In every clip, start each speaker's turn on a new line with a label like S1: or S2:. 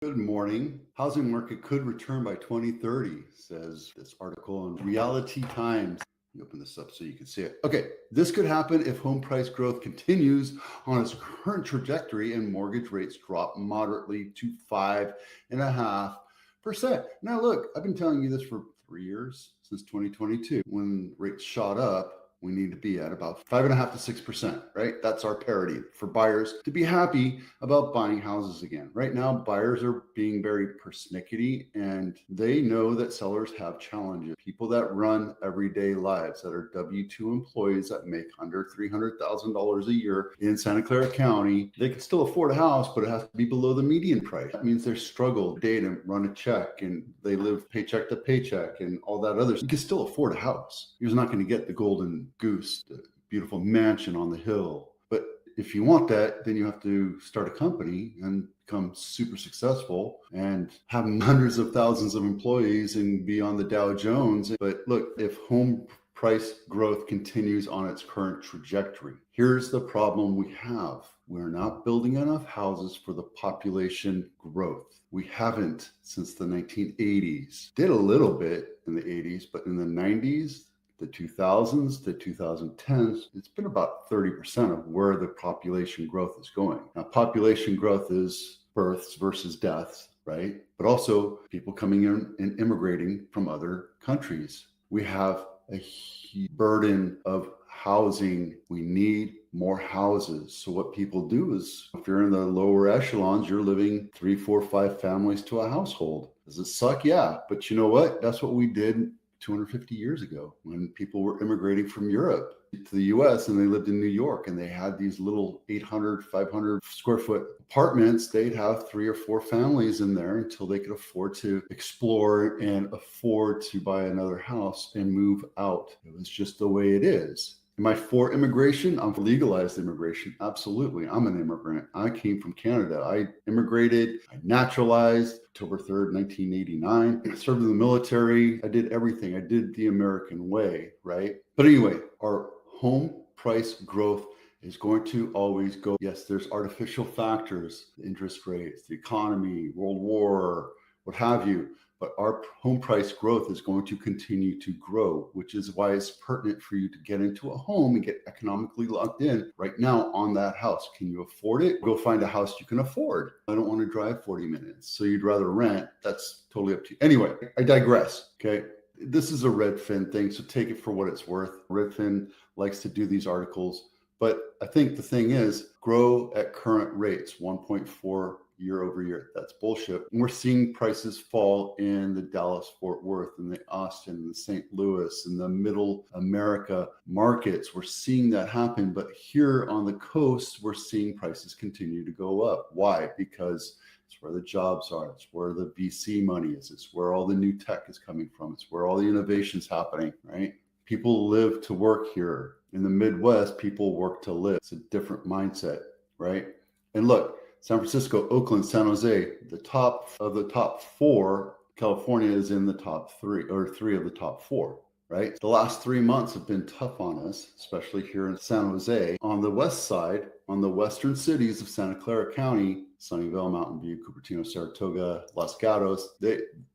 S1: Good morning. Housing market could return by 2030, says this article on Reality Times. Let me open this up so you can see it. Okay, this could happen if home price growth continues on its current trajectory and mortgage rates drop moderately to 5.5%. Now, look, I've been telling you this for 3 years, since 2022. When rates shot up, we need to be at about 5.5 to 6%, right? That's our parity for buyers to be happy about buying houses again. Right now, buyers are being very persnickety and they know that sellers have challenges. People that run everyday lives, that are W-2 employees that make under $300,000 a year in Santa Clara County, they can still afford a house, but it has to be below the median price. That means they struggle day to run a check and they live paycheck to paycheck and all that other. You can still afford a house. You're not going to get the golden goose, the beautiful mansion on the hill. But if you want that, then you have to start a company and become super successful and have hundreds of thousands of employees and be on the Dow Jones. But look, if home price growth continues on its current trajectory, here's the problem we have. We're not building enough houses for the population growth. We haven't since the 1980s. Did a little bit in the 80s, but in the 90s, the 2000s, the 2010s, it's been about 30% of where the population growth is going. Now, population growth is births versus deaths, right? But also people coming in and immigrating from other countries. We have a huge burden of housing. We need more houses. So what people do is, if you're in the lower echelons, you're living 3, 4, 5 families to a household. Does it suck? Yeah. But you know what? That's what we did 250 years ago when people were immigrating from Europe to the US and they lived in New York and they had these little 800, 500 square foot apartments. They'd have 3 or 4 families in there until they could afford to explore and afford to buy another house and move out. It was just the way it is. Am I for immigration? I'm for legalized immigration. Absolutely. I'm an immigrant. I came from Canada. I immigrated. I naturalized October 3rd, 1989. I served in the military. I did everything. I did the American way, right? But anyway, our home price growth is going to always go. Yes, there's artificial factors, the interest rates, the economy, world war, what have you. But our home price growth is going to continue to grow, which is why it's pertinent for you to get into a home and get economically locked in right now on that house. Can you afford it? Go find a house you can afford. I don't want to drive 40 minutes, so you'd rather rent. That's totally up to you. Anyway, I digress, okay? This is a Redfin thing, so take it for what it's worth. Redfin likes to do these articles, but I think the thing is, grow at current rates, 1.4 year over year. That's bullshit. And we're seeing prices fall in the Dallas, Fort Worth, and the Austin, the St. Louis, and the middle America markets. We're seeing that happen. But here on the coast, we're seeing prices continue to go up. Why? Because it's where the jobs are. It's where the VC money is. It's where all the new tech is coming from. It's where all the innovation's happening, right? People live to work here. In the Midwest, people work to live. It's a different mindset, right? And look, San Francisco, Oakland, San Jose, the top of the top 4, California is in the top 3 or 3 of the top 4, right? The last 3 months have been tough on us, especially here in San Jose. On the west side, on the western cities of Santa Clara County, Sunnyvale, Mountain View, Cupertino, Saratoga, Los Gatos,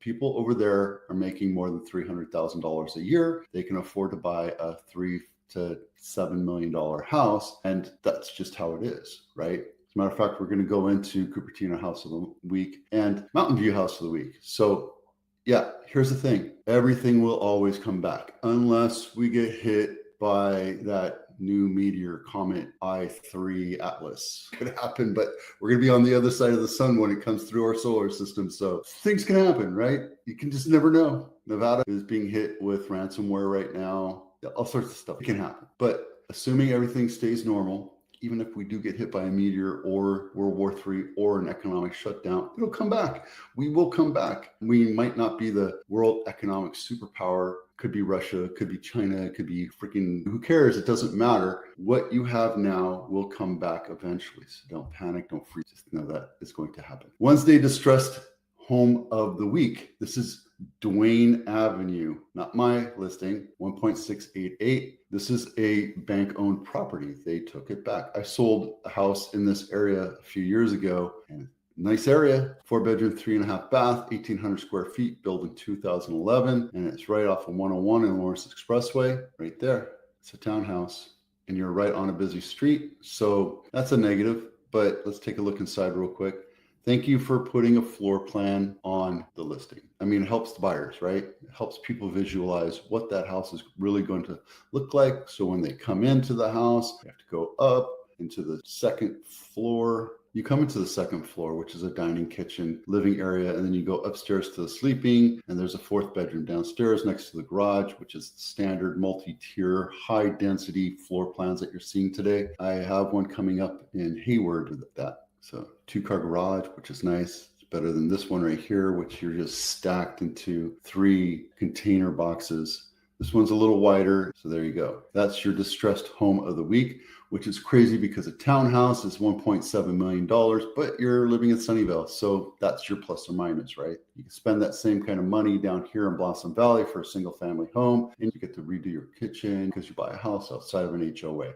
S1: people over there are making more than $300,000 a year. They can afford to buy a $3 to $7 million house, and that's just how it is, right? As a matter of fact, we're going to go into Cupertino House of the Week and Mountain View House of the Week. So yeah, here's the thing. Everything will always come back unless we get hit by that new meteor comet I-3 Atlas. It could happen, but we're going to be on the other side of the sun when it comes through our solar system. So things can happen, right? You can just never know. Nevada is being hit with ransomware right now. All sorts of stuff. It can happen. But assuming everything stays normal, even if we do get hit by a meteor or World War III or an economic shutdown, it'll come back. We will come back. We might not be the world economic superpower. Could be Russia, could be China, could be freaking, who cares? It doesn't matter. What you have now will come back eventually. So don't panic, don't freeze. Just know that it's going to happen. Wednesday Distressed Home of the Week. This is Duane Avenue, not my listing, 1.688. This is a bank-owned property. They took it back. I sold a house in this area a few years ago, and Nice area, 4-bedroom, 3.5 bath, 1,800 square feet, built in 2011. And it's right off of 101 and Lawrence Expressway, right there. It's a townhouse and you're right on a busy street. So that's a negative, but let's take a look inside real quick. Thank you for putting a floor plan on the listing. I mean, it helps the buyers, right? It helps people visualize what that house is really going to look like. So when they come into the house, they have to go up into the second floor. You come into the second floor, which is a dining, kitchen, living area, and then you go upstairs to the sleeping, and there's a 4th bedroom downstairs next to the garage, which is the standard multi-tier, high-density floor plans that you're seeing today. I have one coming up in Hayward with that. So 2-car garage, which is nice. It's better than this one right here, which you're just stacked into 3 container boxes. This one's a little wider, so there you go. That's your distressed home of the week, which is crazy because a townhouse is $1.7 million, but you're living in Sunnyvale, so that's your plus or minus, right? You can spend that same kind of money down here in Blossom Valley for a single family home, and you get to redo your kitchen because you buy a house outside of an HOA.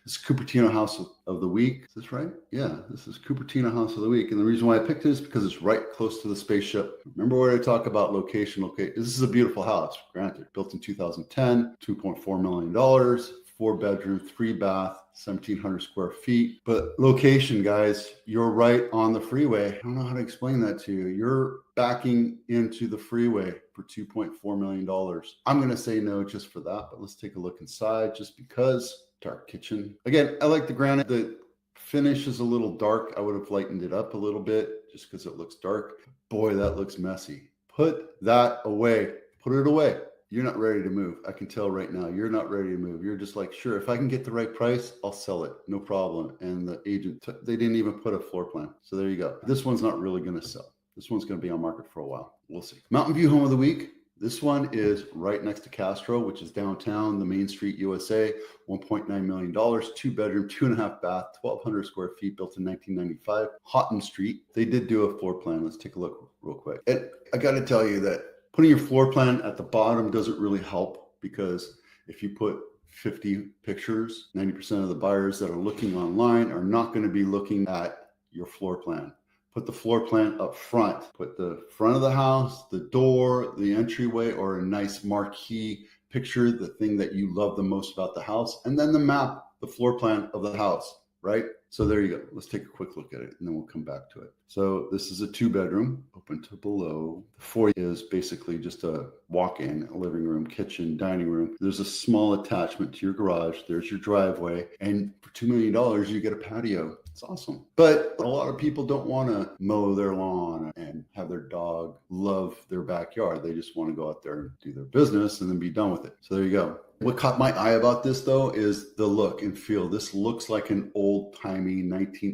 S1: This is Cupertino House of the Week. Is this right? Yeah, this is Cupertino House of the Week. And the reason why I picked it is because it's right close to the spaceship. Remember where I talk about location? Okay, this is a beautiful house, granted. Built in 2010, $2.4 million, 4-bedroom, 3-bath, 1,700 square feet. But location, guys, you're right on the freeway. I don't know how to explain that to you. You're backing into the freeway for $2.4 million. I'm going to say no just for that, but let's take a look inside just because. Dark kitchen. Again, I like the granite. The finish is a little dark. I would have lightened it up a little bit just because it looks dark. Boy, that looks messy. Put that away. Put it away. You're not ready to move. I can tell right now, you're not ready to move. You're just like, sure, if I can get the right price, I'll sell it. No problem. And the agent, they didn't even put a floor plan. So there you go. This one's not really going to sell. This one's going to be on market for a while. We'll see. Mountain View Home of the Week. This one is right next to Castro, which is downtown, the Main Street, USA, $1.9 million, 2-bedroom, 2.5 bath, 1,200 square feet, built in 1995, Houghton Street. They did do a floor plan. Let's take a look real quick. And I got to tell you that putting your floor plan at the bottom doesn't really help, because if you put 50 pictures, 90% of the buyers that are looking online are not going to be looking at your floor plan. Put the floor plan up front. Put the front of the house, the door, the entryway, or a nice marquee picture, the thing that you love the most about the house, and then the map, the floor plan of the house, right? So there you go. Let's take a quick look at it, and then we'll come back to it. So this is a 2-bedroom, open to below. The foyer is basically just a walk-in, a living room, kitchen, dining room. There's a small attachment to your garage. There's your driveway. And for $2 million, you get a patio. It's awesome. But a lot of people don't want to mow their lawn and have their dog love their backyard. They just want to go out there and do their business and then be done with it. So there you go. What caught my eye about this, though, is the look and feel. This looks like an old-timey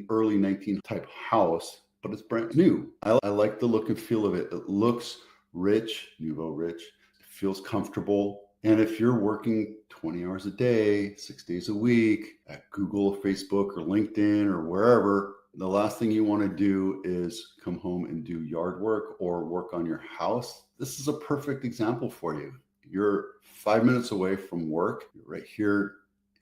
S1: early 19 type house, but it's brand new. I like the look and feel of it. It looks rich, nouveau rich. It feels comfortable. And if you're working 20 hours a day, 6 days a week at Google, Facebook, or LinkedIn, or wherever, the last thing you want to do is come home and do yard work or work on your house. This is a perfect example for you. You're 5 minutes away from work. You're right here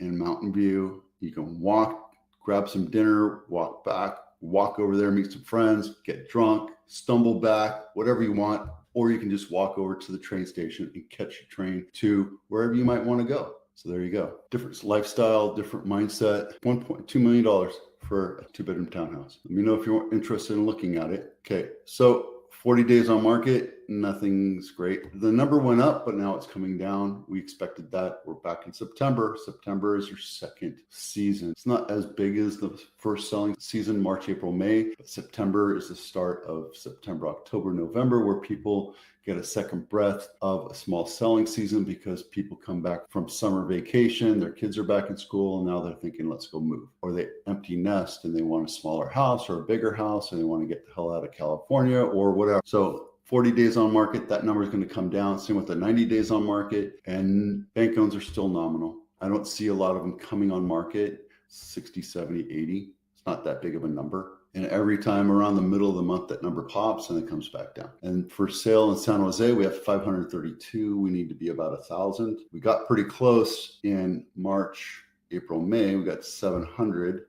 S1: in Mountain View. You can walk, grab some dinner, walk back, walk over there, meet some friends, get drunk, stumble back, whatever you want. Or you can just walk over to the train station and catch a train to wherever you might want to go. So there you go. Different lifestyle, different mindset. $1.2 million for a 2-bedroom townhouse. Let me know if you're interested in looking at it. Okay, so 40 days on market, nothing's great. The number went up, but now it's coming down. We expected that. We're back in September. September is your second season. It's not as big as the first selling season, March, April, May, but September is the start of September, October, November, where people get a second breath of a small selling season because people come back from summer vacation, their kids are back in school, and now they're thinking, let's go move. Or they empty nest and they want a smaller house or a bigger house and they want to get the hell out of California or whatever. So 40 days on market, that number is going to come down. Same with the 90 days on market, and bank loans are still nominal. I don't see a lot of them coming on market, 60, 70, 80. It's not that big of a number. And every time around the middle of the month, that number pops and it comes back down. And for sale in San Jose, we have 532. We need to be about 1,000. We got pretty close in March, April, May. We got 700.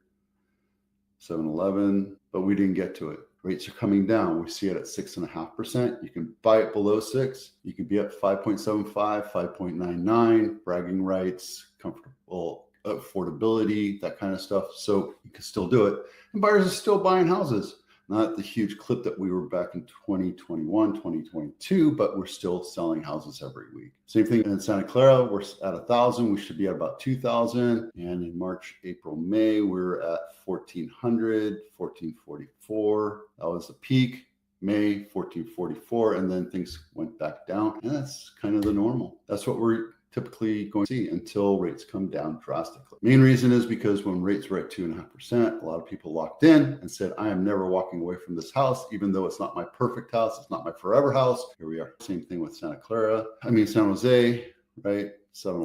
S1: 7-Eleven, but we didn't get to it. Rates are coming down. We see it at 6.5%. You can buy it below 6. You can be at 5.75, 5.99, bragging rights, comfortable affordability, that kind of stuff. So you can still do it. And buyers are still buying houses. Not the huge clip that we were back in 2021, 2022, but we're still selling houses every week. Same thing in Santa Clara. We're at 1,000. We should be at about 2,000. And in March, April, May, we're at 1,400, 1,444. That was the peak. May, 1,444. And then things went back down. And that's kind of the normal. That's what we're typically going to see until rates come down drastically. Main reason is because when rates were at 2.5%, a lot of people locked in and said, I am never walking away from this house, even though it's not my perfect house, it's not my forever house. Here we are. Same thing with San Jose, right? 7